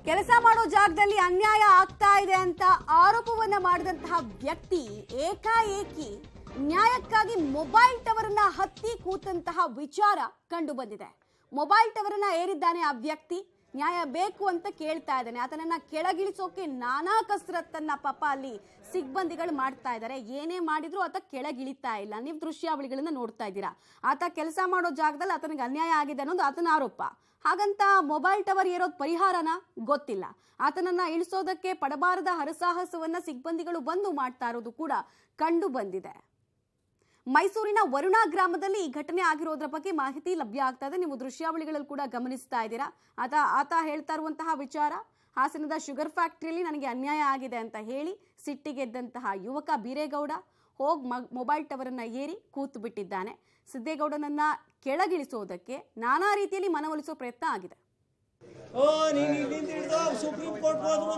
ಕೆಲಸ ಮಾಡೋ ಜಾಗದಲ್ಲಿ ಅನ್ಯಾಯ ಆಗ್ತಾ ಇದೆ ಅಂತ ಆರೋಪವನ್ನ ಮಾಡಿದಂತಹ ವ್ಯಕ್ತಿ ಏಕಾಏಕಿ ನ್ಯಾಯಕ್ಕಾಗಿ ಮೊಬೈಲ್ ಟವರ್ ಅನ್ನ ಹತ್ತಿ ಕೂತಂತಹ ವಿಚಾರ ಕಂಡು ಬಂದಿದೆ. ಮೊಬೈಲ್ ಟವರ್ ಅನ್ನ ಏರಿದ್ದಾನೆ ಆ ವ್ಯಕ್ತಿ, ನ್ಯಾಯ ಬೇಕು ಅಂತ ಕೇಳ್ತಾ ಇದ್ದಾನೆ. ಆತನನ್ನ ಕೆಳಗಿಳಿಸೋಕೆ ನಾನಾ ಕಸರತ್ತನ್ನ ಪಾಪ ಅಲ್ಲಿ ಸಿಬ್ಬಂದಿಗಳು ಮಾಡ್ತಾ ಇದ್ದಾರೆ. ಏನೇ ಮಾಡಿದ್ರು ಆತ ಕೆಳಗಿಳಿತಾ ಇಲ್ಲ. ನೀವು ದೃಶ್ಯಾವಳಿಗಳನ್ನ ನೋಡ್ತಾ ಇದ್ದೀರಾ. ಆತ ಕೆಲಸ ಮಾಡೋ ಜಾಗದಲ್ಲಿ ಆತನಿಗೆ ಅನ್ಯಾಯ ಆಗಿದೆ ಅನ್ನೋದು ಆತನ ಆರೋಪ. ಹಾಗಂತ ಮೊಬೈಲ್ ಟವರ್ ಏರೋದು ಪರಿಹಾರನ ಗೊತ್ತಿಲ್ಲ. ಆತನನ್ನ ಇಳಿಸೋದಕ್ಕೆ ಪಡಬಾರದ ಹರಸಾಹಸವನ್ನ ಸಿಬ್ಬಂದಿಗಳು ಬಂದು ಮಾಡ್ತಾ ಇರೋದು ಕೂಡ ಕಂಡು ಬಂದಿದೆ. ಮೈಸೂರಿನ ವರುಣಾ ಗ್ರಾಮದಲ್ಲಿ ಈ ಘಟನೆ ಆಗಿರೋದ್ರ ಬಗ್ಗೆ ಮಾಹಿತಿ ಲಭ್ಯ ಆಗ್ತಾ ಇದೆ. ನೀವು ದೃಶ್ಯಾವಳಿಗಳಲ್ಲಿ ಕೂಡ ಗಮನಿಸ್ತಾ ಇದ್ದೀರಾ. ಆತ ಹೇಳ್ತಾ ಇರುವಂತಹ ವಿಚಾರ, ಹಾಸನದ ಶುಗರ್ ಫ್ಯಾಕ್ಟರಿಯಲ್ಲಿ ನನಗೆ ಅನ್ಯಾಯ ಆಗಿದೆ ಅಂತ ಹೇಳಿ ಸಿಟ್ಟಿಗೆದ್ದಂತಹ ಯುವಕ ಬೀರೇಗೌಡ ಮೊಬೈಲ್ ಟವರ್ ಅನ್ನ ಏರಿ ಕೂತು ಬಿಟ್ಟಿದ್ದಾನೆ. ಸಿದ್ದೇಗೌಡನನ್ನ ಕೆಳಗಿಳಿಸೋದಕ್ಕೆ ನಾನಾ ರೀತಿಯಲ್ಲಿ ಮನವೊಲಿಸೋ ಪ್ರಯತ್ನ ಆಗಿದೆ. ಸುಪ್ರೀಂ ಕೋರ್ಟ್ ಹೋದ್ರು